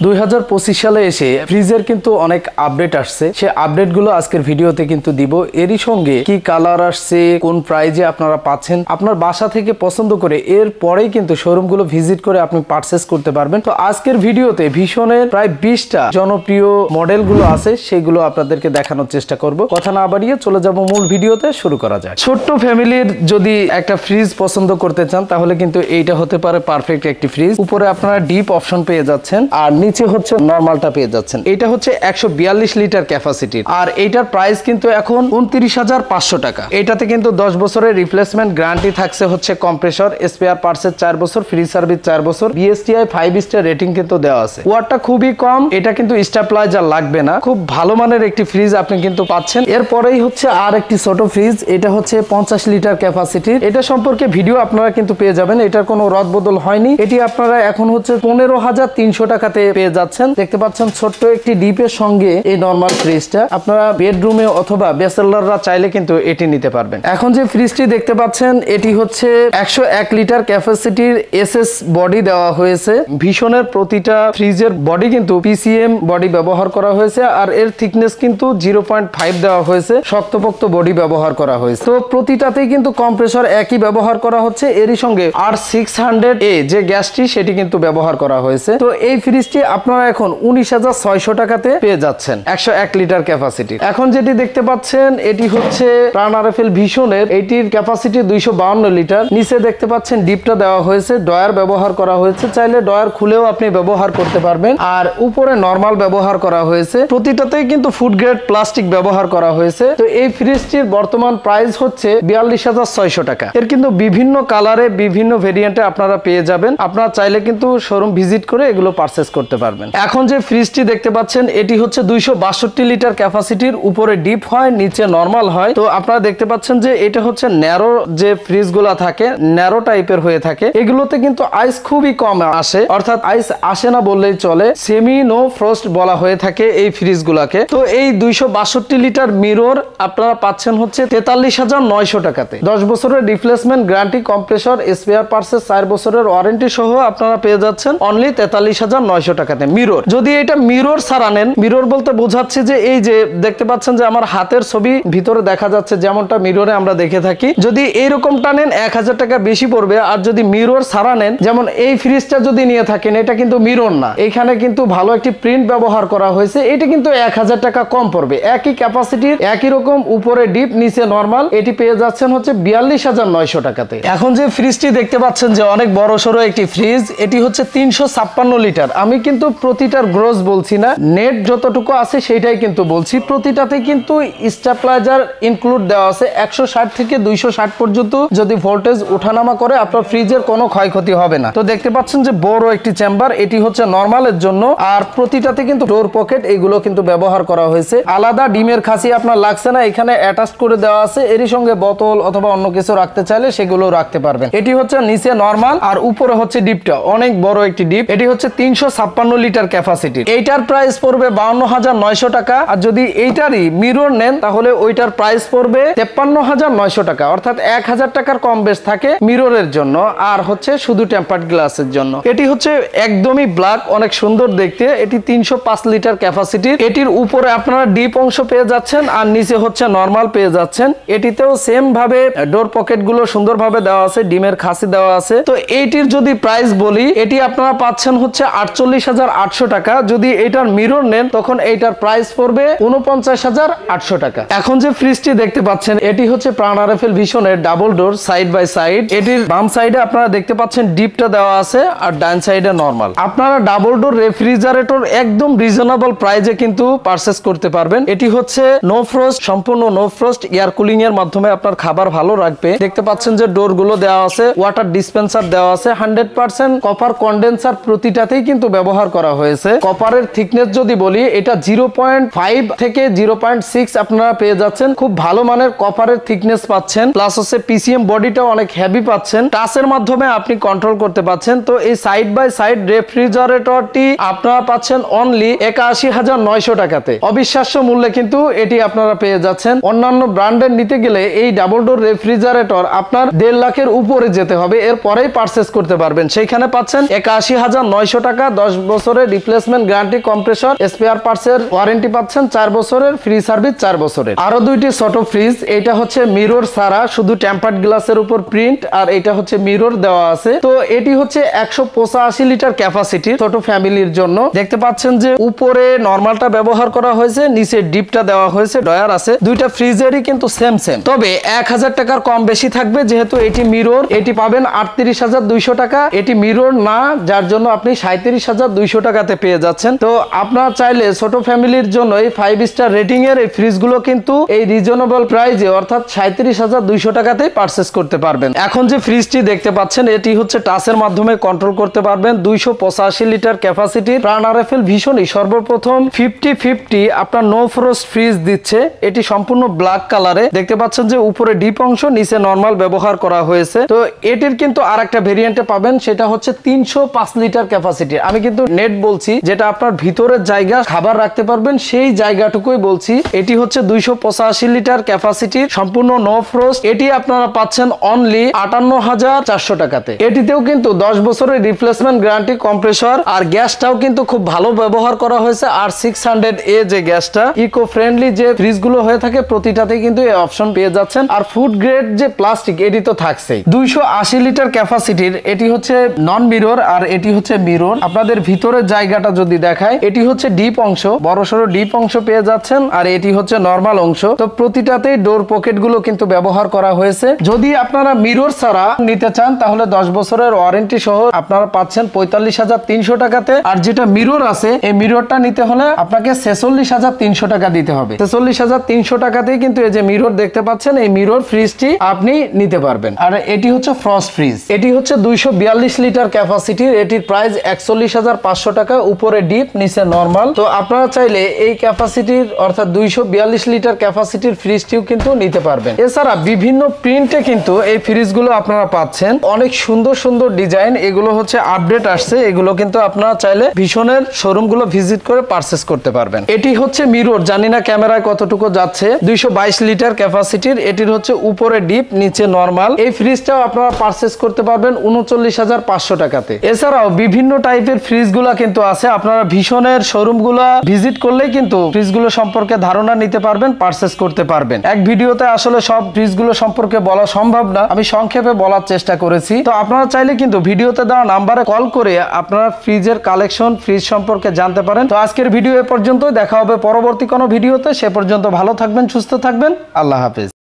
2025 সালে এসে ফ্রিজের কিন্তু অনেক আপডেট আসছে, সে আপডেটগুলো আজকের ভিডিওতে কিন্তু দিব। এরই সঙ্গে কি কালার আসছে, কোন প্রাইজে আপনারা পাচ্ছেন, আপনার বাসা থেকে পছন্দ করে এর পরেই কিন্তু শোরুমগুলো ভিজিট করে আপনি পারচেস করতে পারবেন। তো আজকের ভিডিওতে ভীষণের প্রায় 20টা জনপ্রিয় মডেলগুলো আছে, সেগুলো আপনাদেরকে দেখানোর চেষ্টা করব। কথা না বাড়িয়ে চলে যাব মূল ভিডিওতে, শুরু করা যায়। ছোট্ট ফ্যামিলির যদি একটা ফ্রিজ পছন্দ করতে চান তাহলে কিন্তু এইটা হতে পারে পারফেক্ট একটি ফ্রিজ। উপরে আপনারা ডিপ অপশন পেয়ে যাচ্ছেন আর নিচে হচ্ছে নরমালটা পেয়ে যাচ্ছেন। এটা হচ্ছে 142 লিটার ক্যাপাসিটির আর এইটার প্রাইস কিন্তু এখন 29,500 টাকা। এটাতে কিন্তু 10 বছরের রিপ্লেসমেন্ট গ্যারান্টি থাকছে, হচ্ছে কম্প্রেসর, স্পেয়ার পার্টসের 4 বছর, ফ্রি সার্ভিস 4 বছর, বিএসটিআই 5 স্টার রেটিং কিন্তু দেওয়া আছে। ওয়াটটা খুবই কম, এটা কিন্তু স্টেবিলাইজার লাগবে না, খুব ভালো মানের একটি ফ্রিজ আপনি কিন্তু পাচ্ছেন। এরপরেই হচ্ছে আর একটি ছোট ফ্রিজ, এটা হচ্ছে 50 লিটার ক্যাপাসিটির। এটা সম্পর্কে ভিডিও আপনারা কিন্তু পেয়ে যাবেন, এটার কোনো রদবদল হয়নি। এটি আপনারা এখন হচ্ছে 15,300 টাকাতে পেয়ে যাচ্ছেন। দেখতে পাচ্ছেন ছোট্ট একটি ডিপের সঙ্গে এই নরমাল ফ্রিজটা আপনারা বেডরুমে অথবা ব্যাচেলররা চাইলে কিন্তু এটি নিতে পারবেন। এখন যে ফ্রিজটি দেখতে পাচ্ছেন এটি হচ্ছে 101 লিটার ক্যাপাসিটির এসএস বডি দেওয়া হয়েছে। ভীষণের প্রতিটা ফ্রিজের বডি কিন্তু পিসিএম বডি ব্যবহার করা হয়েছে আর এর থিকনেস কিন্তু 0.5 দেওয়া হয়েছে, শক্তপোক্ত বডি ব্যবহার করা হয়েছে। তো প্রতিটাতেই কিন্তু কম্প্রেসর একই ব্যবহার করা হচ্ছে, এরই সঙ্গে R600A যে গ্যাসটি সেটি কিন্তু ব্যবহার করা হয়েছে। তো এই ফ্রিজটি আপনারা এখন 19,600 টাকাতে পেয়ে যাচ্ছেন 101 লিটার ক্যাপাসিটি। এখন যেটি দেখতে পাচ্ছেন এটি হচ্ছে প্রাণ আরএফএল ভীষণের, এটির ক্যাপাসিটি 252 লিটার। নিচে দেখতে পাচ্ছেন ডিপটা দেওয়া হয়েছে, ডয়ার ব্যবহার করা হয়েছে, চাইলে ডয়ার খুলেও আপনি ব্যবহার করতে পারবেন। আর উপরে নরমাল ব্যবহার করা হয়েছে, প্রতিটাতেই কিন্তু ফুড গ্রেড প্লাস্টিক ব্যবহার করা হয়েছে। তো এই ফ্রিজটির বর্তমান প্রাইস হচ্ছে 42,600 টাকা। এর কিন্তু বিভিন্ন কালারে বিভিন্ন ভেরিয়েন্টে আপনারা পেয়ে যাবেন, আপনারা চাইলে কিন্তু শোরুম ভিজিট করে এগুলো পারচেস করতে পারবেন। এখন যে ফ্রিজটি দেখতে পাচ্ছেন এটি হচ্ছে 262 লিটার ক্যাপাসিটির, উপরে ডিপ হয় নিচে নরমাল হয়। তো আপনারা দেখতে পাচ্ছেন যে এটা হচ্ছে ন্যারো যে ফ্রিজগুলো থাকে, ন্যারো টাইপের হয়ে থাকে। এগুলোতে কিন্তু আইস খুবই কম আসে, অর্থাৎ আইস আসে না বললেই চলে, সেমি নো ফ্রস্ট বলা হয়ে থাকে এই ফ্রিজগুলোকে। তো এই 262 লিটার মিরর আপনারা পাচ্ছেন হচ্ছে 43,900 টাকাতে। 10 বছরের রিপ্লেসমেন্ট গ্যারান্টি, কম্প্রেসর, স্পেয়ার পার্টসের 4 বছরের ওয়ারেন্টি সহ আপনারা পেয়ে যাচ্ছেন অনলি 43,900 টাকাতে মিরর। যদি এটা মিরর ছাড়া নেন, মিরর বলতে বোঝাচ্ছে যে এই যে দেখতে পাচ্ছেন যে আমার হাতের ছবি ভিতরে দেখা যাচ্ছে যেমনটা মিররে আমরা দেখে থাকি, যদি এইরকমটা নেন 1,000 টাকা বেশি পড়বে। আর যদি মিরর ছাড়া নেন, যেমন এই ফ্রিজটা যদি নিয়ে থাকেন, এটা কিন্তু মিরর না, এখানে কিন্তু ভালো একটি প্রিন্ট ব্যবহার করা হয়েছে, এটা কিন্তু 1,000 টাকা কম পড়বে। একই ক্যাপাসিটির, একই রকম, উপরে ডিপ নিচে নরমাল, এটি পেয়ে যাচ্ছেন হচ্ছে 42,900 টাকাতে। এখন যে ফ্রিজটি দেখতে পাচ্ছেন যে অনেক বড় সড়ো একটি ফ্রিজ, এটি হচ্ছে 356 লিটার। আমি কিন্তু প্রতিটার গ্রোস বলছি না, নেট যতটুকু আছে সেটাই কিন্তু বলছি। প্রতিটাতে কিন্তু স্টেবিলাইজার ইনক্লুড দেওয়া আছে, 160 থেকে 260 পর্যন্ত যদি ভোল্টেজ ওঠানামা করে আপনার ফ্রিজের কোনো ক্ষয়ক্ষতি হবে না। তো দেখতে পাচ্ছেন যে বড় একটি চেম্বার, এটি হচ্ছে নরমালের জন্য। আর প্রতিটাতে কিন্তু ডোর পকেট এগুলো কিন্তু ব্যবহার করা হয়েছে। আলাদা ডিমের খাসি আপনার লাগছে না, এখানে অ্যাটাচ করে দেওয়া আছে। এরই সঙ্গে বোতল অথবা অন্য কিছু রাখতে চাইলে সেগুলো রাখতে পারবেন। এটি হচ্ছে নিচে নরমাল আর উপরে হচ্ছে ডিপটা, অনেক বড় একটি ডিপ। এটি হচ্ছে 356 লিটার ক্যাপাসিটি। এইটার প্রাইস পড়বে 52,900 টাকা। আর যদি এইটারই মিরর নেন তাহলে ওইটার প্রাইস পড়বে 53,900 টাকা, অর্থাৎ 1,000 টাকার কম বেশ থাকে মিররের জন্য আর হচ্ছে শুধু টেম্পার্ড গ্লাসের জন্য। এটি হচ্ছে একদমই ব্ল্যাক, অনেক সুন্দর দেখতে। এটি 305 লিটার ক্যাপাসিটির। এটির উপরে আপনারা ডিপ অংশ পেয়ে যাচ্ছেন আর নিচে হচ্ছে নরমাল পেয়ে যাচ্ছেন। এটিতেও সেম ভাবে ডোর পকেট গুলো সুন্দরভাবে দেওয়া আছে, ডিমের খাসি দেওয়া আছে। তো এইটির যদি প্রাইস বলি, এটি আপনারা পাচ্ছেন হচ্ছে 48,800 টাকা। যদি এটার মিরর নেন তখন এইটার প্রাইস পড়বে 49,800 টাকা। এখন যে ফ্রিজটি দেখতে পাচ্ছেন এটি হচ্ছে প্রাণ আরএফএল ভীষণের double door, side by side. এটির বাম সাইডে আপনারা দেখতে পাচ্ছেন ডিপটা দেওয়া আছে আর ডান সাইডে নরমাল। আপনারা ডাবল ডোর রেফ্রিজারেটর একদম রিজনেবল প্রাইসে কিন্তু পারচেস করতে পারবেন। এটি হচ্ছে নো ফ্রস্ট, সম্পূর্ণ নো ফ্রস্ট, এয়ার কুলিং এর মাধ্যমে আপনার খাবার ভালো রাখবে। দেখতে পাচ্ছেন যে ডোর গুলো দেওয়া আছে, ওয়াটার ডিসপেন্সার দেওয়া আছে, 100% কপার কন্ডেন্সার প্রতিটাতেই কিন্তু ব্যবহার করা হয়েছে। কপারের থিকনেস যদি বলি, এটা 0.5 থেকে 0.6 আপনারা পেয়ে যাচ্ছেন। খুব ভালো মানের কপারের থিকনেস পাচ্ছেন, প্লাস হচ্ছে পিসিএম বডিটাও অনেক হেভি পাচ্ছেন, টাচের মাধ্যমে আপনি কন্ট্রোল করতে পাচ্ছেন। তো এই সাইড বাই সাইড রেফ্রিজারেটরটি আপনারা পাচ্ছেন অনলি 81,900 টাকাতে। অবিশ্বাস্য মূল্যে কিন্তু এটি আপনারা পেয়ে যাচ্ছেন। অন্যান্য ব্র্যান্ডের নিতে গেলে এই ডাবল ডোর রেফ্রিজারেটর আপনার 1.5 লাখের উপরে যেতে হবে, এরপরেই পারচেস করতে পারবেন। সেইখানে পাচ্ছেন 81,900 টাকা, 10 বছরের রিপ্লেসমেন্ট গ্যারান্টি, কম্প্রেসর, স্পেয়ার পার্টসের ওয়ারেন্টি পাচ্ছেন 4 বছরের, ফ্রি সার্ভিস 4 বছরের। আরো দুইটি ছোট ফ্রিজ, এটা হচ্ছে মিরর ছাড়া, শুধু টেম্পার্ড গ্লাসের উপর প্রিন্ট, আর এটা হচ্ছে মিরর দেওয়া আছে। তো এটি হচ্ছে 185 লিটার ক্যাপাসিটি, ছোট ফ্যামিলির জন্য। দেখতে পাচ্ছেন যে উপরে নরমালটা ব্যবহার করা হয়েছে, নিচে ডিপটা দেওয়া হয়েছে, ডয়ার আছে। দুইটা ফ্রিজেরই কিন্তু সেম, তবে 1000 টাকার কম বেশি থাকবে, যেহেতু এটি মিরর। এটি পাবেন 38,200 টাকা, এটি মিরর না, যার জন্য আপনি 37,200 টাকাতে পেয়ে যাচ্ছেন। তো আপনার চাইলে ছোট ফ্যামিলির জন্য এই 5 স্টার রেটিং এর এই ফ্রিজগুলো কিন্তু এই রিজনেবল প্রাইজে অর্থাৎ 37,200 টাকাতেই পারচেজ করতে পারবেন। এখন যে ফ্রিজটি দেখতে পাচ্ছেন এটি হচ্ছে টাচের মাধ্যমে কন্ট্রোল করতে পারবেন। 285 লিটার ক্যাপাসিটির প্রাণ আরএফএল ভীষণই সর্বপ্রথম 50-50 আপনার নো ফ্রস্ট ফ্রিজ দিচ্ছে। এটি সম্পূর্ণ ব্ল্যাক কালারে, দেখতে পাচ্ছেন যে উপরে ডিপ অংশ, নিচে নরমাল ব্যবহার করা হয়েছে। তো এটির কিন্তু আরেকটা ভেরিয়েন্টে পাবেন, সেটা হচ্ছে 305 লিটার ক্যাপাসিটি। আমি কিন্তু নেট বলছি, যেটা আপনার ভিতরের জায়গা খাবার রাখতে পারবেন সেই জায়গাটুকুই বলছি। এটি হচ্ছে 285 লিটার ক্যাপাসিটির সম্পূর্ণ নো ফ্রস্ট। এটি আপনারা পাচ্ছেন অনলি 58,400 টাকাতে। এটিতেও কিন্তু 10 বছরের রিপ্লেসমেন্ট গ্যারান্টি, কম্প্রেসর, আর গ্যাসটাও কিন্তু খুব ভালো ব্যবহার করা হয়েছে। আর 600A যে গ্যাসটা, ইকো ফ্রেন্ডলি যে ফ্রিজগুলো হয়ে থাকে প্রতিটাতেই কিন্তু এই অপশন পেয়ে যাচ্ছেন। আর ফুড গ্রেড যে প্লাস্টিক, এটি তো থাকছেই। 280 লিটার ক্যাপাসিটির, এটি হচ্ছে নন মিরর আর এটি হচ্ছে মিরর। আপনাদের ভিতরের জায়গাটা যদি দেখায়, এটি হচ্ছে ডিপ অংশ, বড়সড় ডিপ অংশ পেয়ে যাচ্ছেন, আর এটি হচ্ছে নরমাল অংশ। তো প্রতিটাতেই ডোর পকেট গুলো কিন্তু ব্যবহার করা হয়েছে। যদি আপনারা মিরর ছাড়া নিতে চান তাহলে 10 বছরের ওয়ারেন্টি সহ আপনারা পাচ্ছেন 45,300 টাকাতে। আর যেটা মিরর আছে, এই মিররটা নিতে হলে আপনাকে 46,300 টাকা দিতে হবে। 46,300 টাকাতেই কিন্তু এই যে মিরর দেখতে পাচ্ছেন, এই মিরর ফ্রিজটি আপনি নিতে পারবেন। আর এটি হচ্ছে ফ্রস্ট ফ্রিজ, এটি হচ্ছে 242 লিটার ক্যাপাসিটির। এটির প্রাইস 41,500 টাকা, উপরে ডিপ, নিচে নরমাল। তো আপনারা চাইলে এই ক্যাপাসিটির অর্থাৎ 242 লিটার ক্যাপাসিটির ফ্রিজটিও কিন্তু নিতে পারবেন। এছাড়া বিভিন্ন প্রিন্টে কিন্তু এই ফ্রিজগুলো আপনারা পাচ্ছেন, অনেক সুন্দর সুন্দর ডিজাইন। এগুলো হচ্ছে আপডেট আসছে, এগুলো কিন্তু আপনারা চাইলে ভীষণের শোরুমগুলো ভিজিট করে পারচেস করতে পারবেন। এটি হচ্ছে মিরর, জানি না ক্যামেরায় কতটুকু যাচ্ছে, 222 লিটার ক্যাপাসিটির। এটির হচ্ছে উপরে ডিপ, নিচে নরমাল। এই ফ্রিজটাও আপনারা পারচেস করতে পারবেন 39,500 টাকাতে। এছাড়াও বিভিন্ন টাইপের ফ্রিজগুলো কিন্তু আছে, আপনারা ভীষণের শোরুমগুলো ভিজিট করলেই কিন্তু ফ্রিজগুলো সম্পর্কে ধারণা নিতে পারবেন, পারচেস করতে পারবেন। এক ভিডিওতে আসলে সব ফ্রিজগুলো সম্পর্কে বলা সম্ভব না, আমি সংক্ষেপে বলার চেষ্টা করেছি। তো আপনারা চাইলে কিন্তু ভিডিওতে দেওয়া নাম্বারে কল করে আপনারা ফ্রিজের কালেকশন, ফ্রিজ সম্পর্কে জানতে পারেন। তো আজকের ভিডিও এ পর্যন্ত, দেখা হবে পরবর্তী কোনো ভিডিওতে। সে পর্যন্ত ভালো থাকবেন, সুস্থ থাকবেন, আল্লাহ হাফেজ।